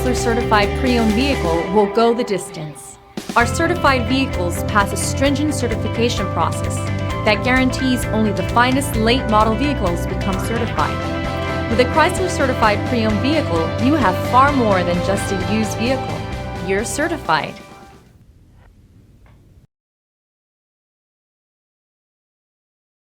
Chrysler Certified Pre-Owned vehicle will go the distance. Our certified vehicles pass a stringent certification process that guarantees only the finest late model vehicles become certified. With a Chrysler Certified Pre-Owned vehicle, you have far more than just a used vehicle. You're certified.